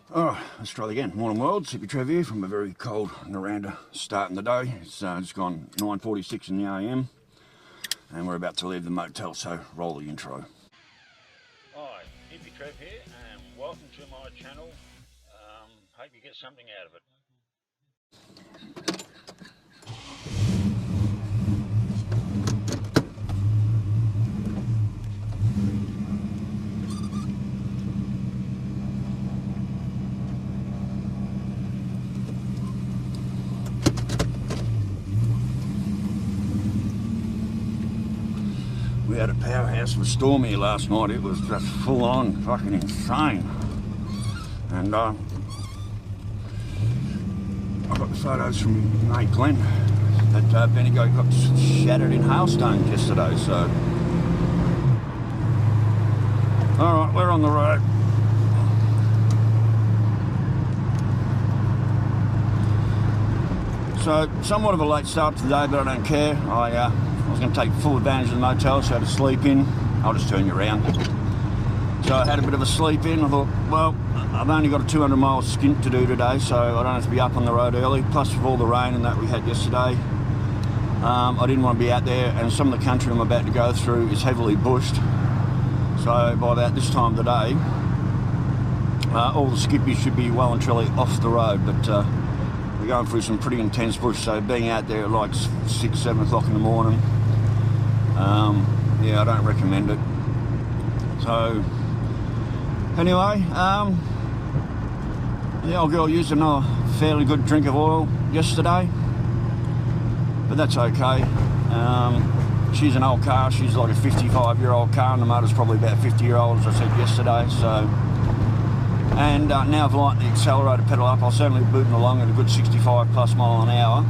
Alright, let's try it again. Morning world, Sippy Trev here from a very cold Naranda starting the day. It's gone 9:46 in the AM and we're about to leave the motel, so roll the intro. Hi, Sippy Trev here and welcome to my channel. Hope you get something out of it. We had a powerhouse of a storm here last night. It was just full on, fucking insane. And I got the photos from mate Glenn that Bendigo got shattered in hailstones yesterday, so. Alright, we're on the road. So, somewhat of a late start today, but I don't care. I was going to take full advantage of the motel, so I had to sleep in. I'll just turn you around. So I had a bit of a sleep in. I thought, well, I've only got a 200-mile stint to do today, so I don't have to be up on the road early. Plus, with all the rain and that we had yesterday, I didn't want to be out there. And some of the country I'm about to go through is heavily bushed. So by about this time of the day, all the skippies should be well and truly off the road. But we're going through some pretty intense bush, so being out there at like 6, 7 o'clock in the morning, yeah, I don't recommend it. So anyway, the old girl used a fairly good drink of oil yesterday, but that's okay. She's an old car. She's like a 55-year-old car, and the motor's probably about 50-year-old, as I said yesterday. So, and now I've lightened the accelerator pedal up. I'll certainly be booting along at a good 65 plus mile an hour.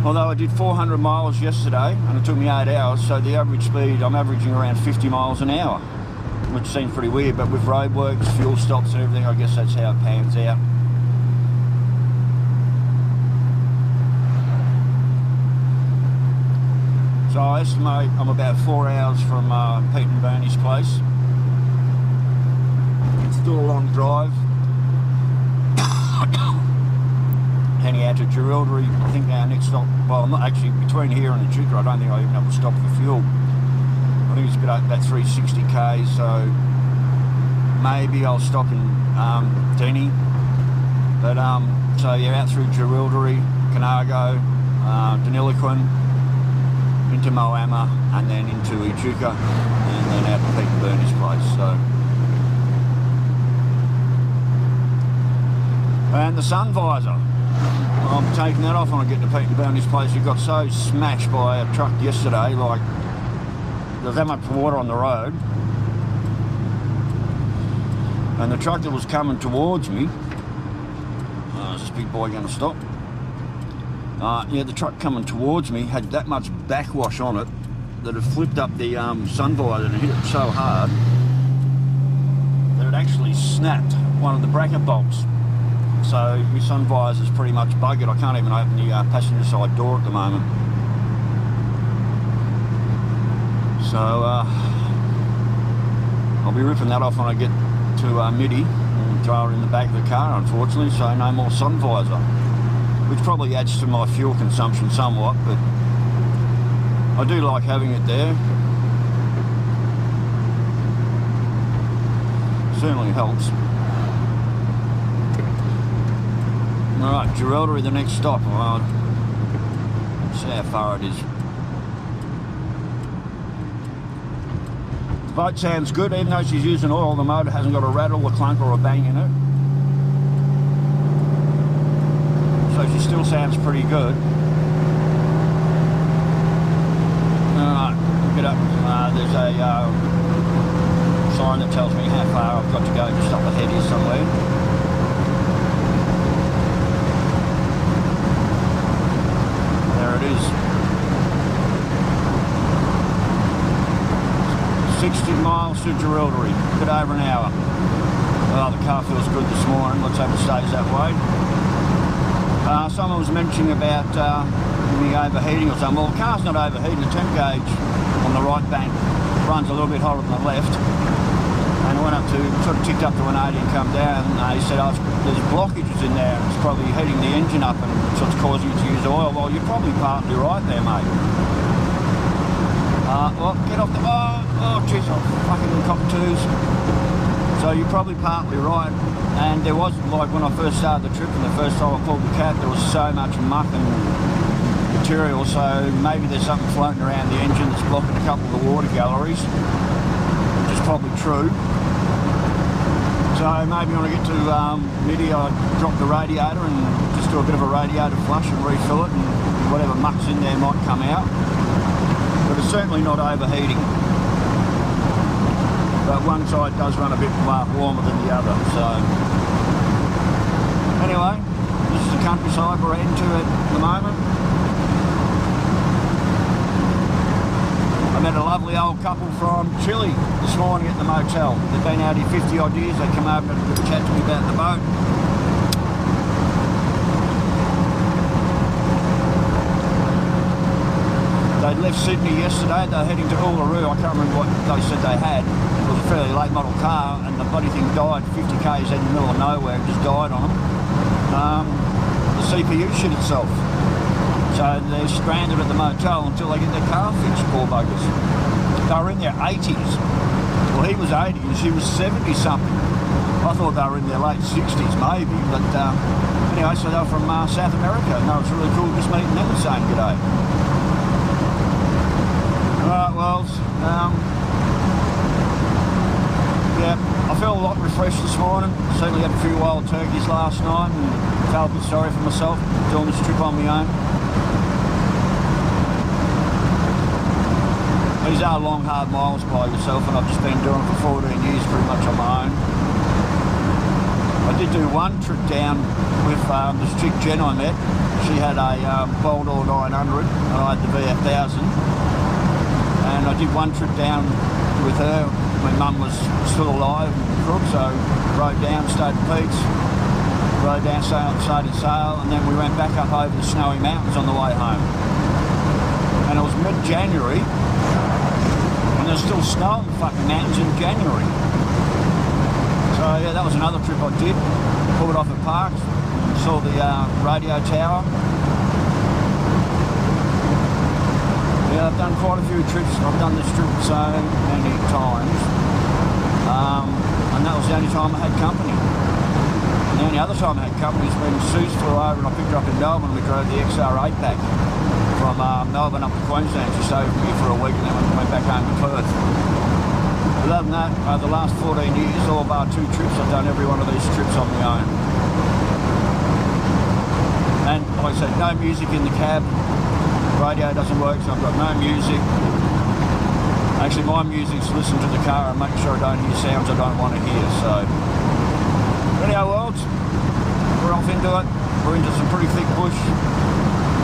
Although I did 400 miles yesterday and it took me 8 hours, so the average speed, I'm averaging around 50 miles an hour, which seems pretty weird, but with roadworks, fuel stops and everything, I guess that's how it pans out. So I estimate I'm about 4 hours from Pete and Bernie's place. It's still a long drive. Heading out to Jerilderie, I think our next stop, well, I'm not actually, between here and Echuca, I don't think I even have to stop for fuel. I think it's about 360 k's, so maybe I'll stop in Denny. But so yeah, out through Jerilderie, Conargo, Deniliquin, into Moama, and then into Echuca, and then out to Pete and Bernie's place. So. And the sun visor. I'm taking that off when I get to Pete and Bernie's place. It got so smashed by a truck yesterday, like there's that much water on the road. And the truck that was coming towards me, is this big boy going to stop? Yeah, the truck coming towards me had that much backwash on it that it flipped up the sun visor and hit it so hard that it actually snapped one of the bracket bolts. So my sun visor's pretty much buggered. I can't even open the passenger side door at the moment. So I'll be ripping that off when I get to Midi and throw it in the back of the car, unfortunately, so no more sun visor. Which probably adds to my fuel consumption somewhat, but I do like having it there. Certainly helps. Alright, Jerilderie, the next stop. Well, let's see how far it is. The boat sounds good, even though she's using oil, the motor hasn't got a rattle, a clunk or a bang in it. So she still sounds pretty good. Alright, get up. There's a sign that tells me how far I've got to go, just up ahead here somewhere. There it is. 60 miles to Jerilderie, a bit over an hour. Well, the car feels good this morning, let's hope it stays that way. Someone was mentioning about me overheating or something. Well, the car's not overheating. The temp gauge on the right bank runs a little bit hotter than the left. And I went up to, sort of ticked up to 180 and come down, and he said, oh, there's blockages in there, and it's probably heating the engine up and so it's causing you to use oil. Well, you're probably partly right there, mate. Well, get off the, oh jeez, oh, fucking cockatoos. So you're probably partly right, and there was, like when I first started the trip and the first time I pulled the cap, there was so much muck and material, so maybe there's something floating around the engine that's blocking a couple of the water galleries, which is probably true. So maybe when I get to Midi, I drop the radiator and just do a bit of a radiator flush and refill it, and whatever muck's in there might come out. But it's certainly not overheating. But one side does run a bit warmer than the other. So anyway, this is the countryside we're heading to at the moment. I met a lovely old couple from Chile this morning at the motel. They've been out here 50 odd years. They come over and have a chat to me about the boat. They'd left Sydney yesterday. They were heading to Uluru. I can't remember what they said they had. It was a fairly late model car, and the bloody thing died 50 k's in the middle of nowhere. It just died on them. The CPU shit itself. So they're stranded at the motel until they get their car fixed, poor buggers. They were in their 80s. Well, he was 80 and she was 70 something. I thought they were in their late 60s maybe, but anyway, so they were from South America, and that was really cool just meeting them and saying g'day. Alright, well, yeah, I felt a lot refreshed this morning. Certainly had a few wild turkeys last night and felt a bit sorry for myself doing this trip on my own. These are long, hard miles by yourself, and I've just been doing it for 14 years pretty much on my own. I did do one trip down with this chick Jen I met. She had a Boldor 900 and I had the VF1000. And I did one trip down with her. My mum was still alive in Crook, so rode down, stayed at Pete's, rode down, stayed at Sale, and then we went back up over the snowy mountains on the way home. And it was mid-January, and there's still snow on the fucking mountains in January. So yeah, that was another trip I did. Pulled off at Parks, saw the radio tower. Yeah, I've done quite a few trips. I've done this trip so many times. And that was the only time I had company. And the only other time I had company is when Suze flew over and I picked her up in Melbourne and we drove the XR8 back from Melbourne up to Queensland. She stayed with me for a week and then we went back home to Perth. Other than that, over the last 14 years, all bar 2 trips, I've done every one of these trips on my own. And like I said, no music in the cab. Radio doesn't work, so I've got no music. Actually, my music's listen to the car and make sure I don't hear sounds I don't want to hear. So, anyhow, worlds, we're off into it. We're into some pretty thick bush.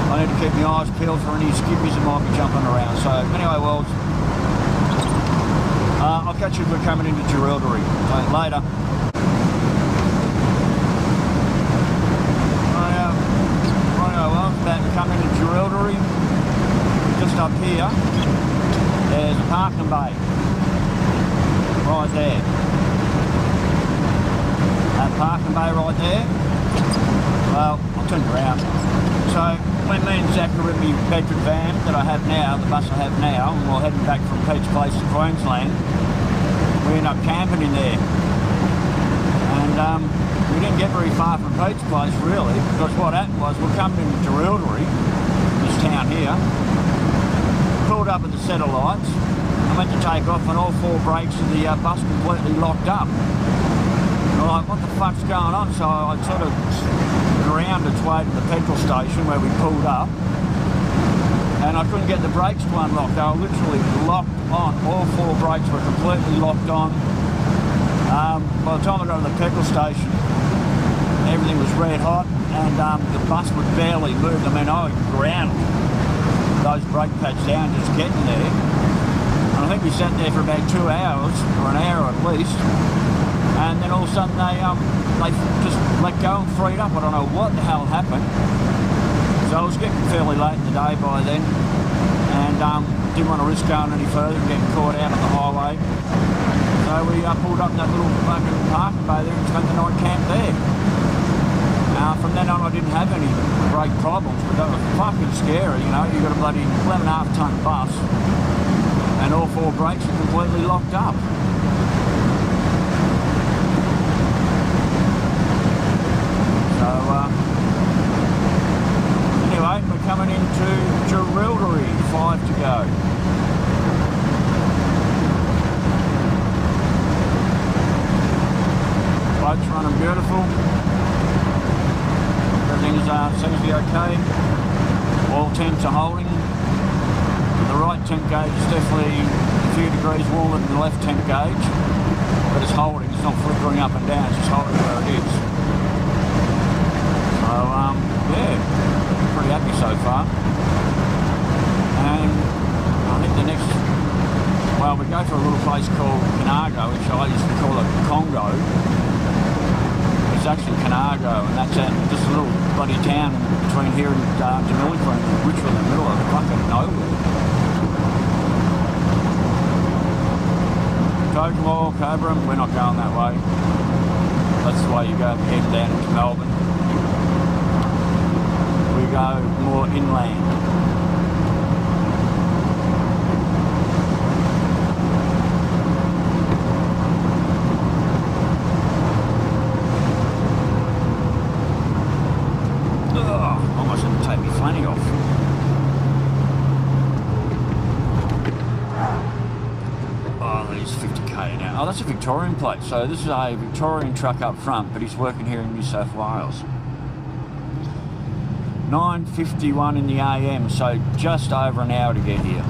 I need to keep my eyes peeled for any skippies that might be jumping around. So, anyway, worlds, I'll catch you if we're coming into Jerilderie. So, later. About to come into Jerilderie. Just up here, there's a parking bay. Right there. That parking bay right there. Well, I'll turn it around. So, when me and Zach were in my Bedford van that I have now, the bus I have now, and we're heading back from Pete's Place to Queensland, we ended up camping in there. And we didn't get very far from Pete's Place really, because what happened was we're coming into Jerilderie, this town here, pulled up at the set of lights, I went to take off and all 4 brakes of the bus completely locked up. And I'm like, what the fuck's going on? So I sort of ground its way to the petrol station where we pulled up, and I couldn't get the brakes to unlock. They were literally locked on. All 4 brakes were completely locked on. By the time I got to the petrol station, everything was red hot, and the bus would barely move. I mean, I ground those brake pads down just getting there. And I think we sat there for about 2 hours, or an hour at least. And then all of a sudden they just let go and freed up. I don't know what the hell happened. So I was getting fairly late in the day by then. And didn't want to risk going any further and getting caught out on the highway. So we pulled up in that little fucking parking bay there and spent the night camp there. From then on I didn't have any brake problems, but that was fucking scary, you know. You got a bloody 11.5 tonne bus and all 4 brakes are completely locked up. So anyway, we're coming into Jerilderie, 5 to go. Boat's running beautiful. Everything seems to be okay. All temps are holding. The right temp gauge is definitely a few degrees warmer than the left temp gauge, but it's holding. It's not flickering up and down. It's just holding where it is. So yeah, pretty happy so far. And I think the next, well, we go to a little place called Conargo, which I used to call it Congo. It's actually Conargo, and that's just a little bloody town between here and Demillicum, which we're in the middle of fucking nowhere. Kokomo, Cobra, we're not going that way. That's the way you go heading down into Melbourne. We go more inland. Oh, that's a Victorian plate. So this is a Victorian truck up front, but he's working here in New South Wales. 9:51 in the AM, so just over an hour to get here.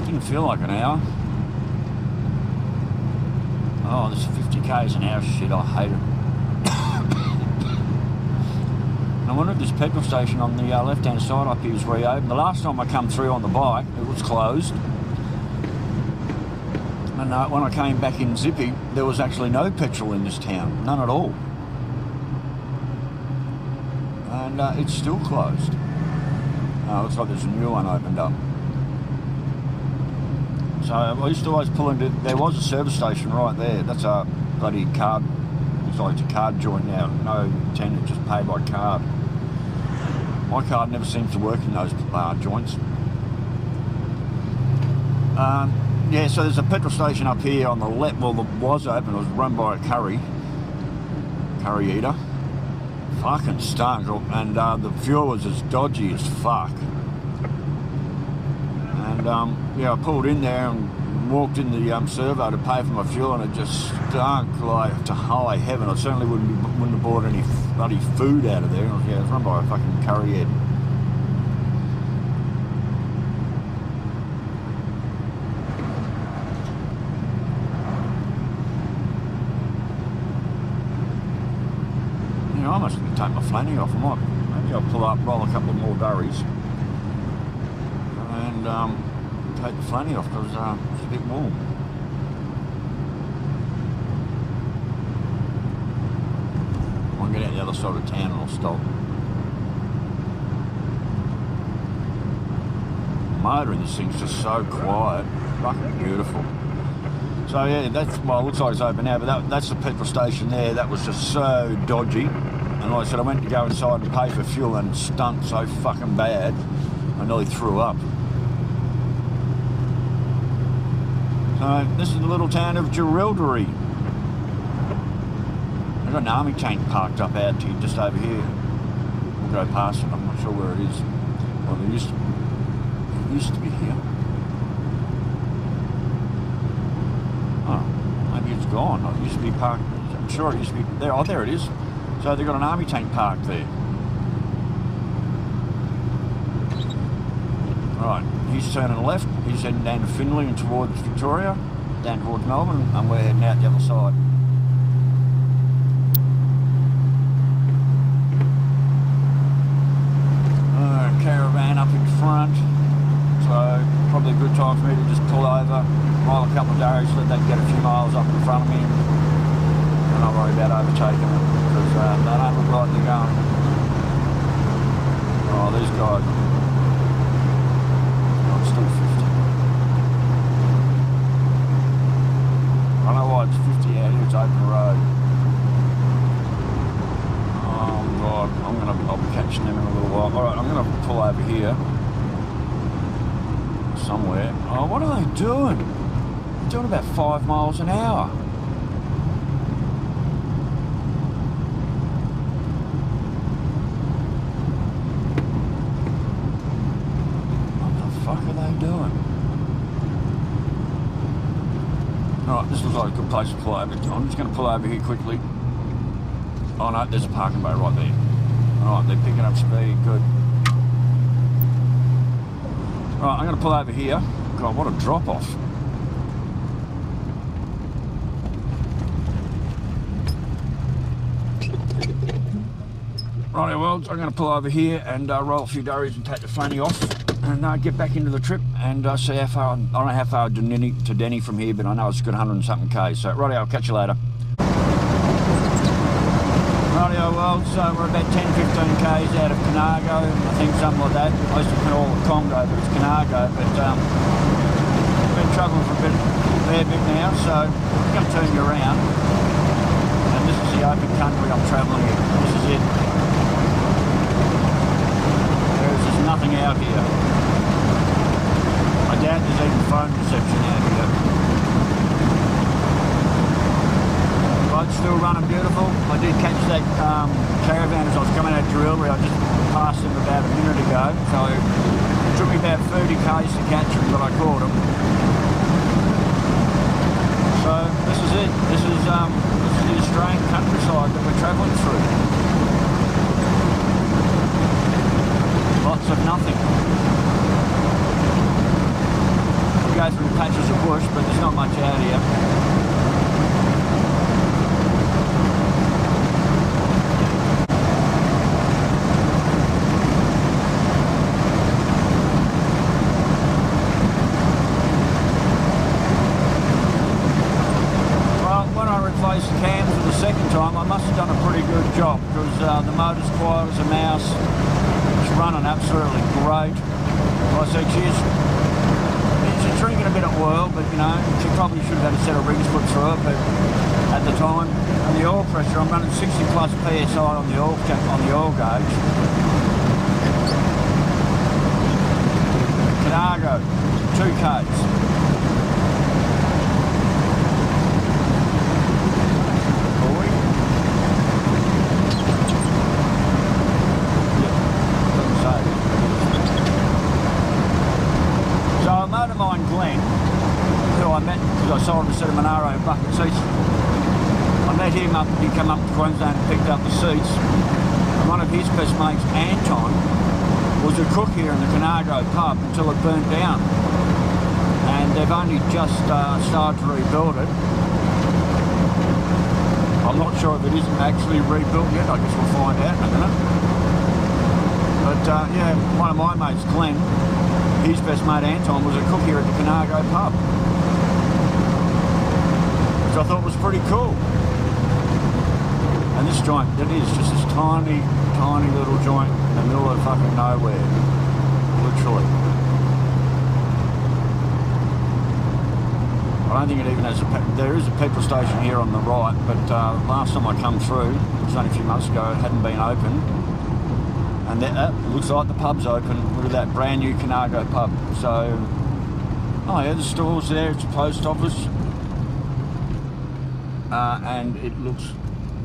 Didn't feel like an hour. Oh, this 50 k's an hour shit, I hate it. I wonder if this petrol station on the left-hand side up here is reopened. The last time I come through on the bike, it was closed. And when I came back in Zippy, there was actually no petrol in this town, none at all. And it's still closed. Looks like there's a new one opened up. So I used to always pull into, there was a service station right there. That's a bloody card, looks like it's a card joint now. No tenant, just pay by card. My card never seems to work in those joints. Yeah, so there's a petrol station up here on the left. Well, it was open. It was run by a curry eater. Fucking stunk, and the fuel was as dodgy as fuck. And yeah, I pulled in there and walked in the servo to pay for my fuel, and it just stunk like to high heaven. I certainly wouldn't have bought any bloody food out of there. Yeah, it was run by a fucking curry head. I must take my flanny off. Maybe I'll pull up, roll a couple more durries, and take the flanny off because it's a bit warm. I'll get out the other side of town and I'll stop. The motor in this thing's just so quiet, fucking beautiful. So yeah, that's, well, it looks like it's open now, but that's the petrol station there. That was just so dodgy. And like I said, I went to go inside and pay for fuel and it stunk so fucking bad, I nearly threw up. So this is the little town of Jerilderie. They've got an army tank parked up out here, just over here. We'll go past it, I'm not sure where it is. Well, it used to be here. Oh, maybe it's gone. It used to be parked, I'm sure it used to be there. Oh, there it is. So they've got an army tank parked there. Right, he's turning left. He's heading down to Finley and towards Victoria, down towards Melbourne, and we're heading out the other side. Caravan up in front, so probably a good time for me to just pull over, mile a couple of days, let that get a few miles up in front of me, and I'll worry about overtaking it, because they don't look like they're going. Oh, these guys, still 50. I don't know why it's 50 out here, it's open road. Oh God, I'll be catching them in a little while. Alright, I'm gonna pull over here. Somewhere. Oh, what are they doing? They're doing about 5 miles an hour. What are they doing? Alright, this looks like a good place to pull over. I'm just going to pull over here quickly. Oh no, there's a parking bay right there. Alright, they're picking up speed, good. Alright, I'm going to pull over here. God, what a drop off. Righty, well, I'm going to pull over here and roll a few durries and take the fanny off. And get back into the trip and see how far. I don't know how far to Denny from here, but I know it's a good 100 and something k's. So, righty, I'll catch you later. Righty, well, so we're about 10, 15 k's out of Conargo, I think something like that. I used to call it Congo, but it's Conargo. But been travelling for a fair bit now, so I'm going to turn you around. And this is the open country I'm travelling in. This is it. There's just nothing out here. I doubt there's even phone reception out here. Road's still running beautiful. I did catch that caravan as I was coming out of Jerilderie. I just passed them about a minute ago, so it took me about 30 k's to catch them, but I caught them. So this is it. This is the Australian countryside that we're travelling through. Lots of nothing. We go through patches of bush, but there's not much out here. Well, when I replaced the cams for the second time, I must have done a pretty good job because the motor's quiet as a mouse. Running absolutely great. I said she's drinking a bit at whirl, but you know, she probably should have had a set of rings put through it, but at the time, and the oil pressure, I'm running 60 plus PSI on the oil gauge. Conargo, 2 Ks. I saw him a set of Monaro bucket seats. I met him up, he came up to Queensland and picked up the seats. And one of his best mates, Anton, was a cook here in the Conargo pub until it burnt down. And they've only just started to rebuild it. I'm not sure if it isn't actually rebuilt yet, I guess we'll find out in a minute. But yeah, one of my mates, Glenn, his best mate Anton was a cook here at the Conargo pub. I thought was pretty cool. And this joint, it is just this tiny, tiny little joint in the middle of fucking nowhere. Literally. I don't think it even has there is a petrol station here on the right, but last time I come through, it was only a few months ago, it hadn't been open. And that looks like the pub's open. Look at that brand new Conargo pub. So, oh yeah, the store's there, it's a post office. And it looks,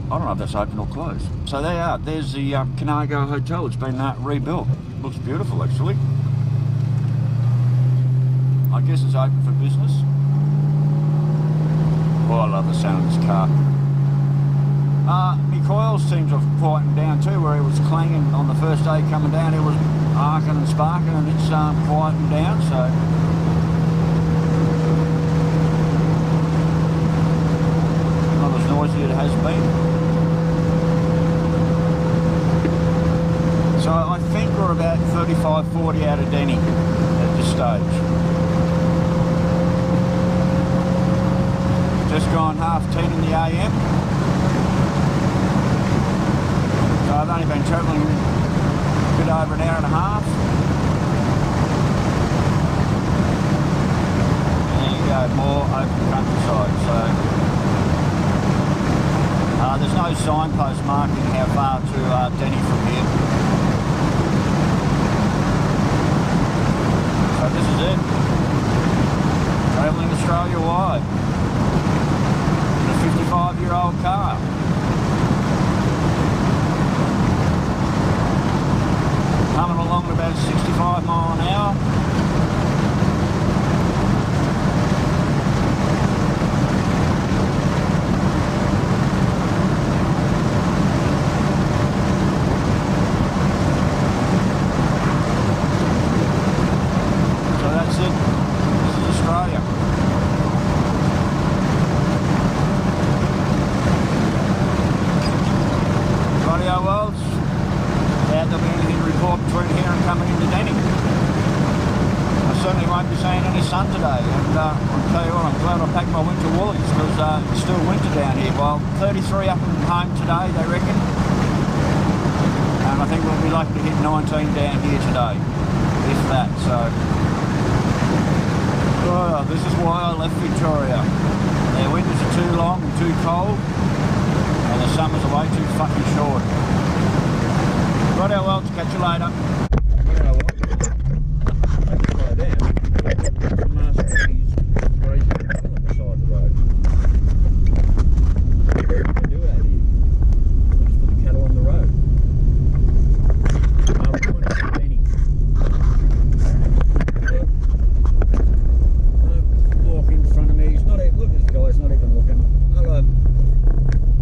I don't know if that's open or closed. So there you are, there's the Conargo Hotel. It's been rebuilt. It looks beautiful actually. I guess it's open for business. Oh, I love the sound of this car. My coils seem to have quietened down too, where it was clanging on the first day coming down. It was arcing and sparking, and it's quietened down, so. It has been. So I think we're about 35-40 out of Denny at this stage. Just gone 10:30 in the AM. So I've only been travelling a bit over an hour and a half. go more open countryside. So there's no signpost marking how far to Denny from here. So this is it. Travelling Australia-wide in a 55-year-old car. Coming along at about 65 mile an hour. So that's it. This is Australia. Radio worlds. There'll be anything to report between here and coming into Denny. I certainly won't be seeing any sun today, and I'll tell you what, I'm glad I packed my winter woolies because it's still winter down here. Well, 33 up and home today, they reckon, and I think we'll be lucky to hit 19 down here today, if that. So this is why I left Victoria. Their winters are too long and too cold, and the summers are way too fucking short. Righto, well, catch you later. Righto, well, let's slow down. Some masterpiece grazing cattle on the side of the road. What do they do out here? They just put the cattle on the road. We're coming to Denny. Walk in front of me. He's not even, look at this guy's not even looking. Hello.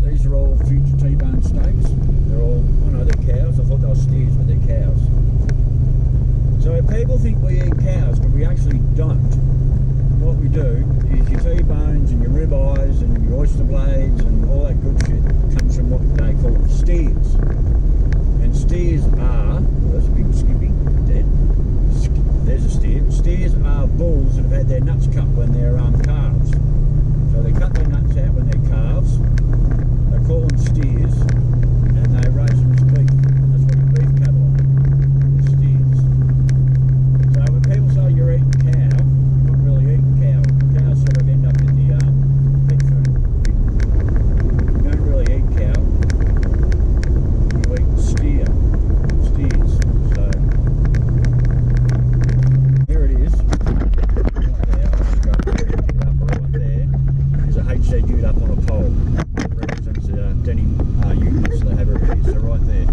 These are all future T-bone steaks. They're all, oh no, they're cows. I thought they were steers, but they're cows. So people think we eat cows, but we actually don't. What we do is your T-bones and your ribeyes and your oyster blades and all that good shit comes from what they call steers. And steers are, well, that's a big skippy, dead. There's a steer. Steers are bulls that have had their nuts cut when they're calves. So they cut their nuts out when they're calves. They call them steers, and they raise them as beef. That's what your beef cattle are, the steers. So when people say you're eating cow, you're not really eating cow. Cows sort of end up in the pet food. You don't really eat cow. You eat steers. So here it is. Right there. I'll just go up right there. There's a HZ up on a pole. Denny units, they have everything, so right there.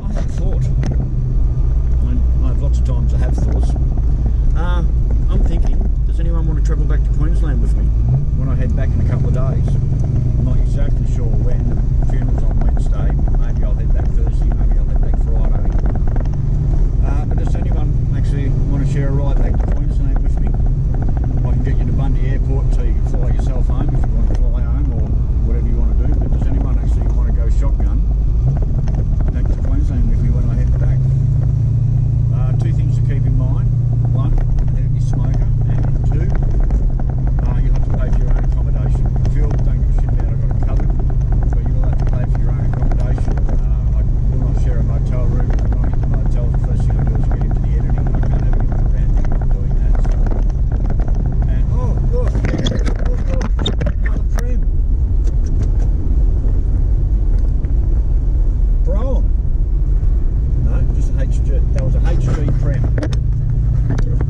I have thought. I have lots of times I have thoughts. I'm thinking, does anyone want to travel back to Queensland with me when I head back in a couple of days? I'm not exactly sure when. The funeral's on Wednesday. Maybe I'll head back Thursday, maybe I'll head back Friday. But does anyone actually want to share a ride back to Queensland with me? I can get you to Bundy Airport so you can fly yourself home if you want to fly home or whatever you want to do. But does anyone actually want to go shotgun back to Queensland with me when I head back? Two things to keep in mind. One, a heavy smoker, and two, you have to pay for your own accommodation. Fuel, don't give a shit about it, I've got it covered, but you will have to pay for your own accommodation. I will not share a motel room. When I hit the motel, the first thing I do is get into the editing. I can't have anyone around me doing that. So. And look, another prim. Bro. No, just a HG. That was a HG prim.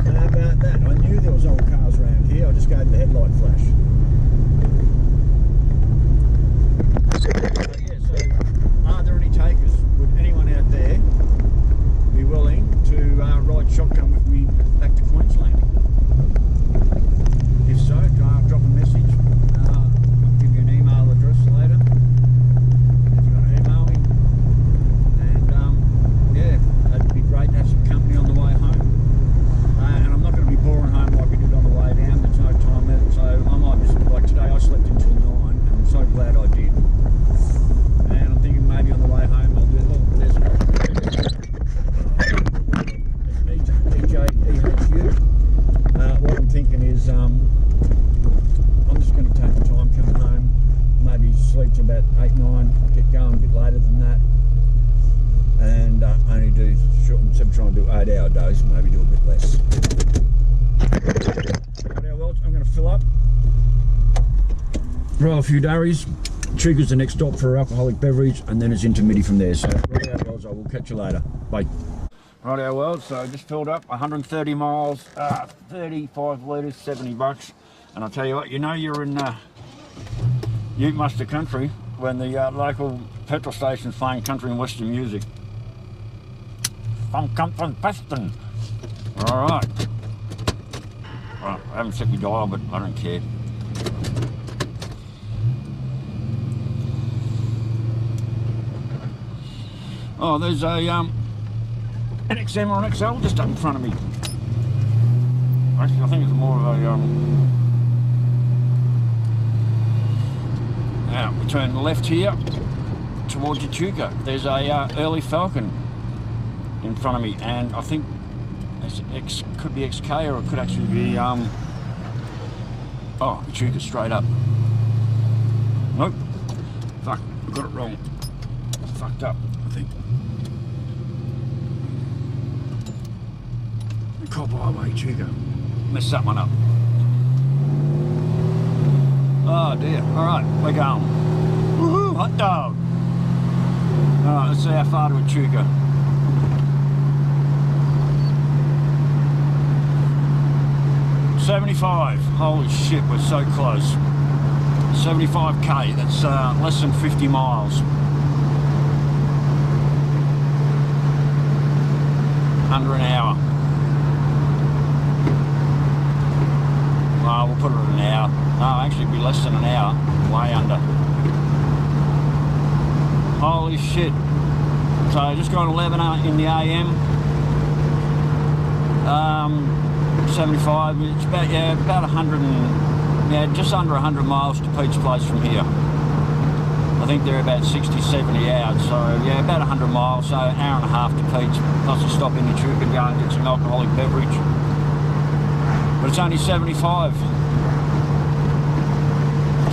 How about that? I knew there was old cars around here. I just gave the headlight flash. Yeah, so are there any takers? Would anyone out there be willing to ride shotgun with me back to Queensland? If so, drop a message. I'll give you an email address later if you want to email me. And yeah, that'd be great to have some company on the way home. And I'm not going to be boring home like we did on the way down. There's no time left, so I might be like today. I slept until 9, and I'm so glad I did. And I'm thinking maybe on the way home I'll do. Oh, there's DJ EHU. What I'm thinking is I'm just going to take the time coming home, maybe sleep till about 8, 9, get going a bit later than that, and only do short and instead of trying to do 8-hour days, maybe do a bit less. Right, well, I'm going to fill up, roll a few durries. Trigger's the next stop for alcoholic beverage, and then it's into Miti from there. So, right, well, I will catch you later. Bye. Right, well, so I just filled up 130 miles, 35 litres, $70. And I'll tell you what, you know you're in Ute Muster country when the local petrol station's playing country and western music. I'm come from Preston. All right. Well, I haven't set my dial, but I don't care. Oh, there's a an XM or an XL just up in front of me. Actually, I think it's more of a we turn left here towards Echuca. There's a early Falcon in front of me, and I think it's could be XK or it could actually be Echuca straight up. Nope. Fuck, I got it wrong. Fucked up, I think. Cobb Highway, Echuca. Messed that one up. Oh dear. Alright, we're going. Woohoo, hot dog! Alright, let's see how far to Echuca. $75. Holy shit, we're so close. 75k, that's less than 50 miles. Under an hour. We'll put it at an hour. No, actually it'd be less than an hour. Way under. Holy shit. So just gone 11 in the AM. 75. It's about about 100 and just under 100 miles to Pete's Place from here. I think they're about 60, 70 out. So yeah, about 100 miles. So an hour and a half to Pete's. Plus a stop in Echuca and go and get some alcoholic beverage. But it's only 75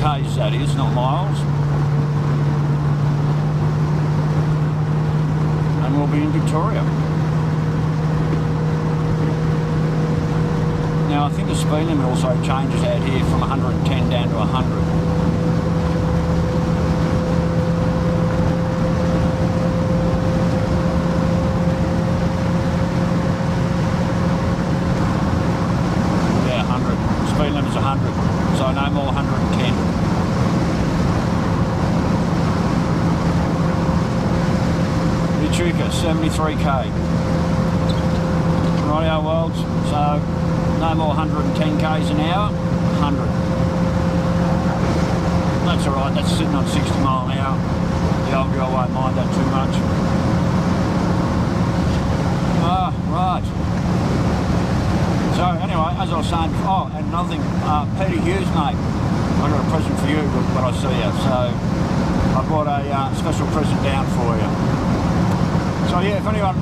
k's, that is, not miles. And we'll be in Victoria. Now I think the speed limit also changes out here from 110 down to 100. So no more 110. Echuca, 73k. Rightio worlds, so no more 110 k's an hour, 100. That's alright, that's sitting on 60 mile an hour. The old girl won't mind that too much. Right. So anyway, as I was saying before, and another thing, Peter Hughes, mate, I got a present for you when I see you, so I brought a special present down for you. So yeah, if anyone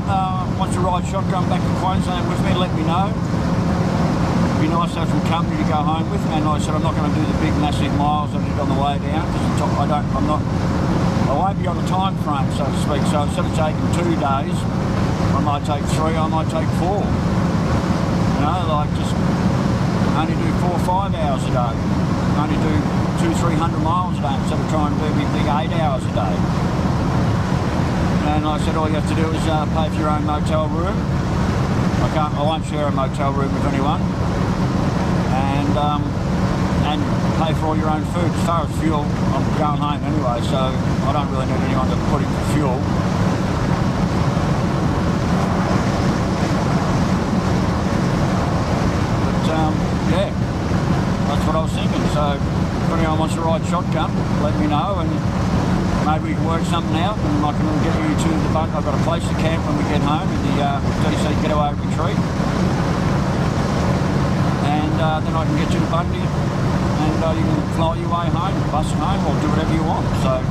wants to ride shotgun back to Queensland with me, let me know. It'd be nice to have some company to go home with, and like I said, I'm not going to do the big massive miles I did on the way down, because I won't be on a time frame, so to speak, so instead of taking 2 days, I might take 3, I might take 4. You know, like just only do 4 or 5 hours a day. Only do 200-300 miles a day instead of trying to do big 8 hours a day. And like I said, all you have to do is pay for your own motel room. I won't share a motel room with anyone. And pay for all your own food. As far as fuel, I'm going home anyway, so I don't really need anyone to put in for fuel. Yeah, that's what I was thinking. So if anyone wants to ride shotgun, let me know, and maybe we can work something out, and I can get you to the boat. I've got a place to camp when we get home in the DC Getaway Retreat, and then I can get you to Bundy, and you can fly your way home, bus home, or do whatever you want. So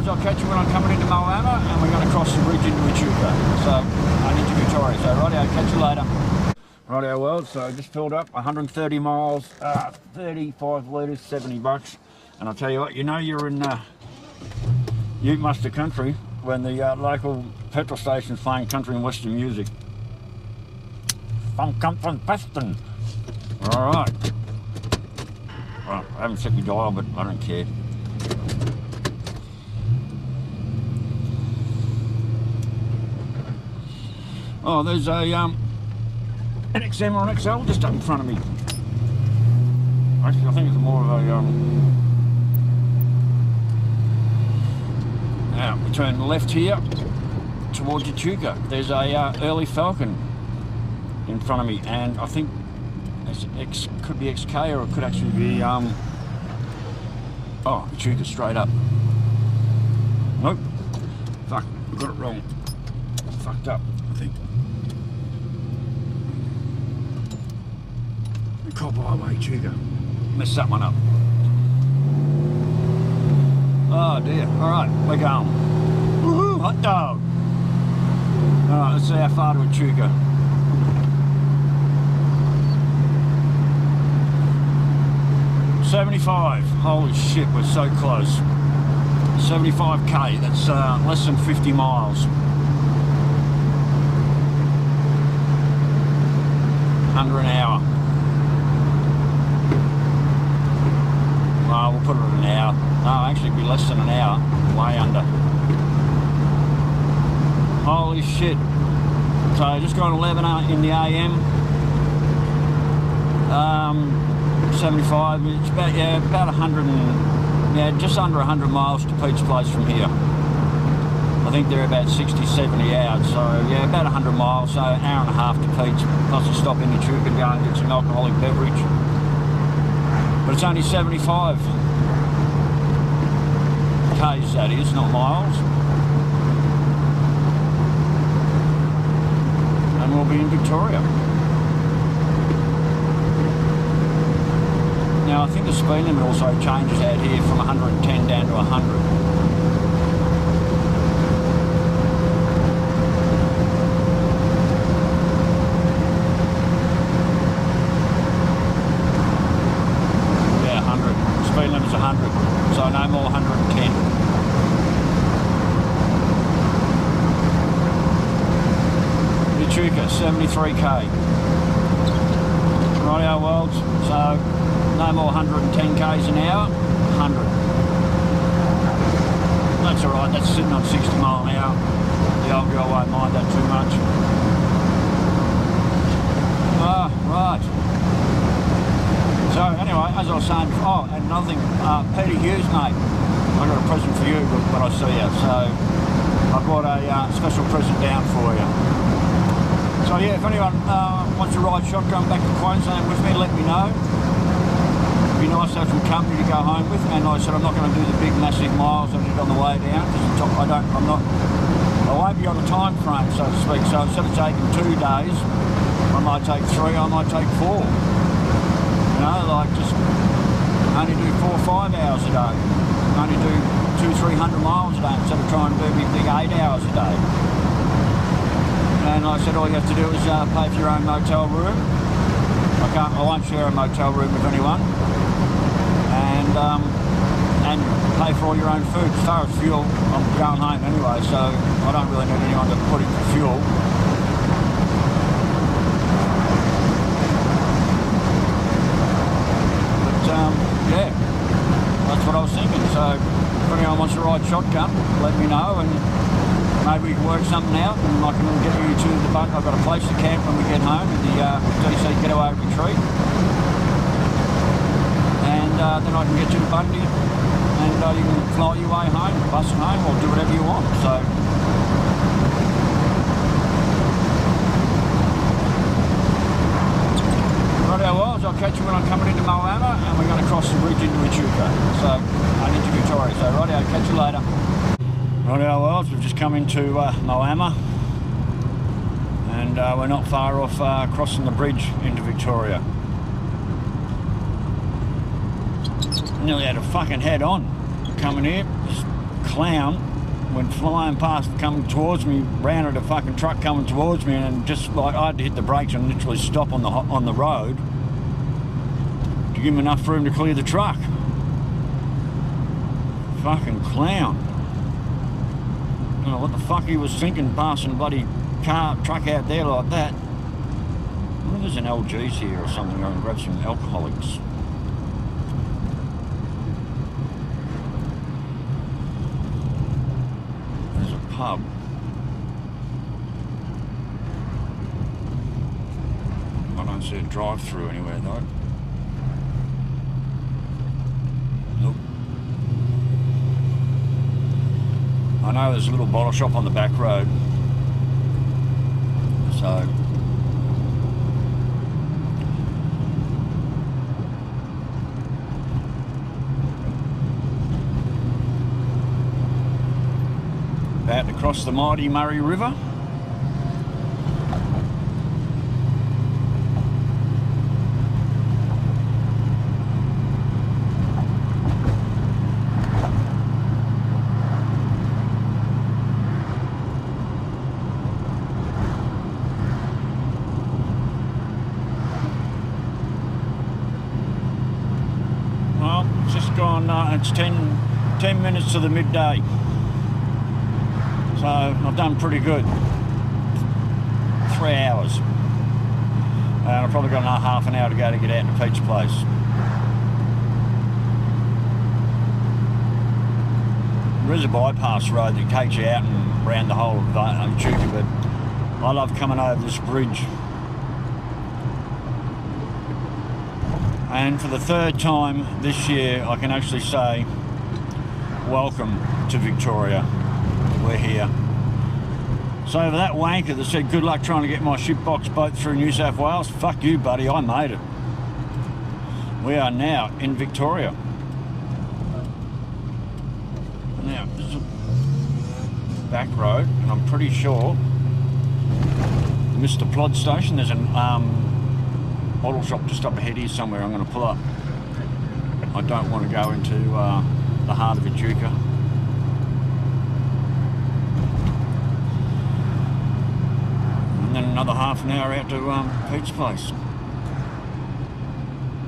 I'll catch you when I'm coming into Moama, and we're going to cross the bridge into Echuca. So, into Victoria. So, rightio, catch you later. Rightio, so I just filled up 130 miles, 35 litres, $70. And I'll tell you what, you know you're in Ute Muster country when the local petrol station's playing country and western music. Come from Preston. Alright. Well, I haven't set my dial, but I don't care. Oh, there's a an XM or an XL just up in front of me. Actually, I think it's more of a now we turn left here towards Echuca. There's a early Falcon in front of me, and I think it's could be XK, or it could actually be oh, Echuca straight up. Nope. Fuck, we got it wrong. Fucked up, I think. Cobble Highway, Echuca. Messed that one up. Oh dear. Alright, we're going. Woohoo! Hot dog! Alright, let's see how far to Echuca. $75. Holy shit, we're so close. 75k, that's less than 50 miles. 100 an hour. We'll put it at an hour. No, actually it'd be less than an hour. Way under. Holy shit. So just gone 11 in the AM. 75. It's about, yeah, about 100 and, yeah, just under 100 miles to Pete's Place from here. I think they're about 60, 70 out. So yeah, about 100 miles. So an hour and a half to Pete's. Plus a stop in Echuca and go and get some alcoholic beverage. But it's only 75 k's, that is, not miles. And we'll be in Victoria. Now I think the speed limit also changes out here from 110 down to 100. Speed limit's 100, so no more 110. Echuca, 73k. Rightio worlds, so no more 110 k's an hour, 100. That's alright, that's sitting on 60 mile an hour. The old girl won't mind that too much. Ah, right. So anyway, as I was saying, oh, and another thing, Peter Hughes, mate, I got a present for you when I see you. So I brought a special present down for you. So yeah, if anyone wants to ride shotgun back to Queensland with me, let me know. It'd be nice to have some company to go home with. And like I said, I'm not going to do the big massive miles I did on the way down because I won't be on a time frame, so to speak. So instead of taking 2 days, I might take 3, I might take 4. You know, like just only do 4 or 5 hours a day. Only do 200-300 miles a day instead of trying to do big 8 hours a day. And like I said, all you have to do is pay for your own motel room. I won't share a motel room with anyone. And pay for all your own food. As far as fuel, I'm going home anyway, so I don't really need anyone to put in for fuel. Yeah, that's what I was thinking. So if anyone wants to ride shotgun, let me know and maybe we can work something out and I can get you to the Bundy. I've got a place to camp when we get home at the DC Getaway Retreat. And then I can get you to Bundy and you can fly your way home, bus home, or do whatever you want. So I'll catch you when I'm coming into Moama and we're going to cross the bridge into Echuca. So I into Victoria. So rightio, catch you later. Rightio worlds, we've just come into Moama and we're not far off crossing the bridge into Victoria. Nearly had a fucking head on coming here. This clown went flying past, coming towards me, ran at a fucking truck coming towards me, and just like I had to hit the brakes and literally stop on the road to give him enough room to clear the truck. Fucking clown. I don't know what the fuck he was thinking, passing a bloody truck out there like that. I wonder if there's an LG's here or something. I can grab some alcoholics. There's a pub. I don't see a drive-through anywhere though. Nope. I know there's a little bottle shop on the back road. So about to cross the mighty Murray River. It's 10 minutes to the midday, so I've done pretty good. 3 hours, and I've probably got another half an hour to go to get out to Pete's place. There is a bypass road that takes you out and around the whole of Echuca, but I love coming over this bridge. And for the third time this year, I can actually say, welcome to Victoria. We're here. So for that wanker that said good luck trying to get my shipbox boat through New South Wales, fuck you buddy, I made it. We are now in Victoria. Now, this is a back road, and I'm pretty sure the Mr. Plod station, there's an bottle shop just up ahead here somewhere. I'm going to pull up. I don't want to go into the heart of Echuca. And then another half an hour out to Pete's place.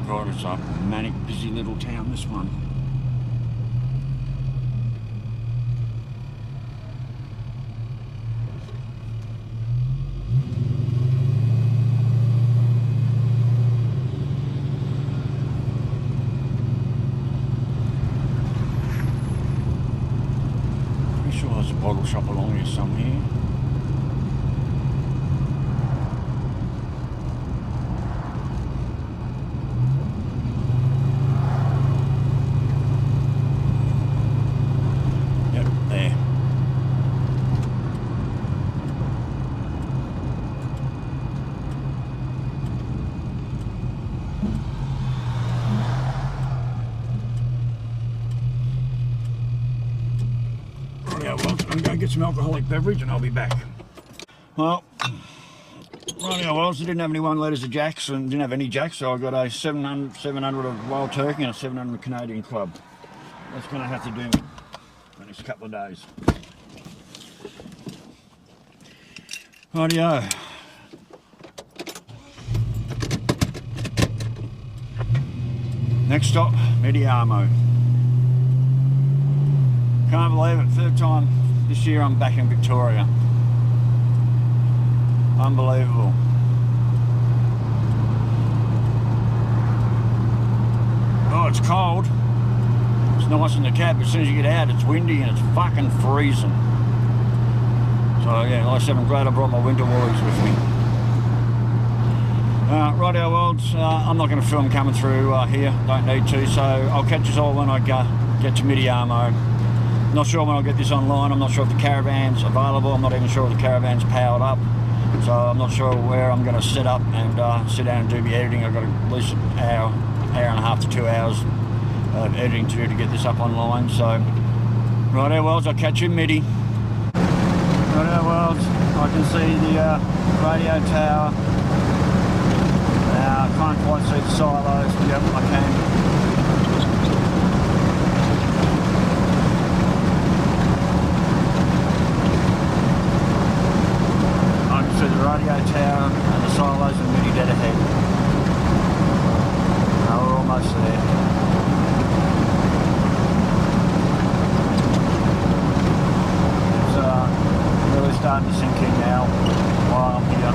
God, it's a manic, busy little town, this one. Bottle shop along here somewhere. Yep, there. I'm going to get some alcoholic beverage and I'll be back. Well, rightio, well, I didn't have any 1 litres of Jacks and didn't have any Jacks, so I got a 700 of Wild Turkey and a 700 Canadian Club. That's going to have to do me for the next couple of days. Rightio. Next stop, Mitiamo. Can't believe it, third time this year I'm back in Victoria. Unbelievable. Oh, it's cold. It's nice in the cab, but as soon as you get out it's windy and it's fucking freezing. So yeah, like I said, I'm glad I brought my winter woolies with me. Rightio worlds, I'm not going to film coming through here, don't need to, so I'll catch us all when I get to Mitiamo. Not sure when I'll get this online. I'm not sure if the caravan's available. I'm not even sure if the caravan's powered up. So I'm not sure where I'm going to set up and sit down and do the editing. I've got at least an hour and a half to 2 hours of editing to do to get this up online. So, rightio worlds, I'll catch you Midi. Rightio worlds, I can see the radio tower. Now I can't quite see the silos. Yep, I can. To the radio tower and the silos are really dead ahead. Now we're almost there. starting to sink in now while I'm here.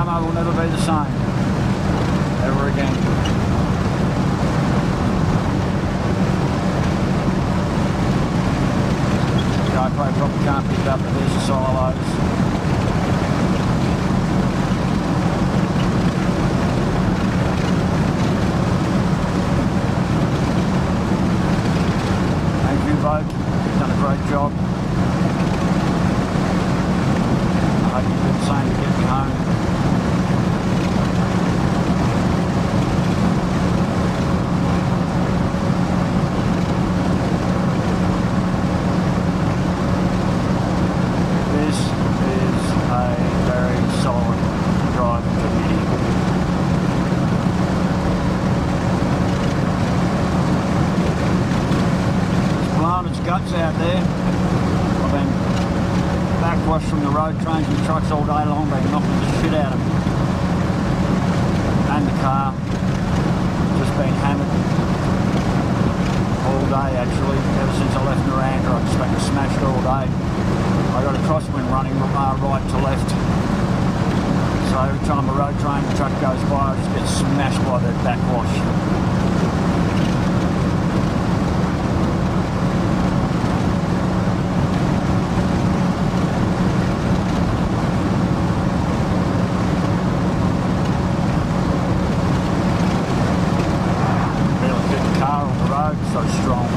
Moama will never be the same ever again. GoPro probably can't pick it up, but there's the silos. Thank you, bloke. You've done a great job. I hope you do the same to get me home. Guts out there. I've been backwashed from the road trains and trucks all day long, been knocking the shit out of me. And the car. Just been hammered all day actually. Ever since I left Conargo, I've just been smashed all day. I got a crosswind running right to left. So every time a road train and truck goes by, I just get smashed by that backwash. So strong.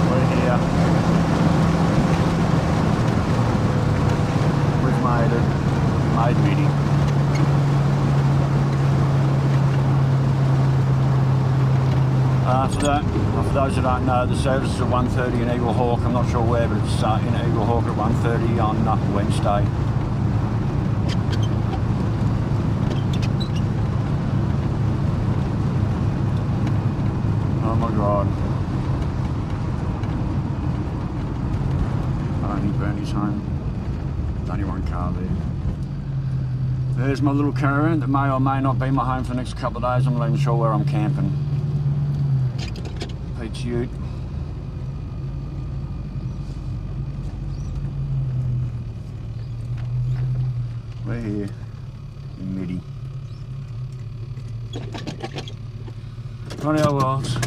We're here. We've made it. Made Miti. For those who don't know, the service is at 1:30 in Eagle Hawk. I'm not sure where, but it's in Eagle Hawk at 1:30 on Wednesday. Oh my God. I don't think Bernie's home. There's only one car there. There's my little caravan that may or may not be my home for the next couple of days. I'm not even sure where I'm camping. Pete's ute. We're here in Miti. Rightio worlds.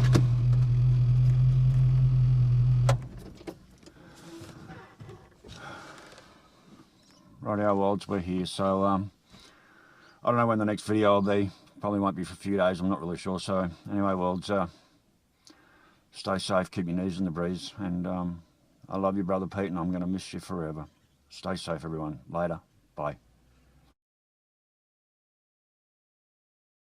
Rightio worlds, we're here. So I don't know when the next video will be. Probably won't be for a few days, I'm not really sure. So anyway, worlds, stay safe, keep your knees in the breeze, and I love you, brother Pete, and I'm going to miss you forever. Stay safe, everyone. Later. Bye.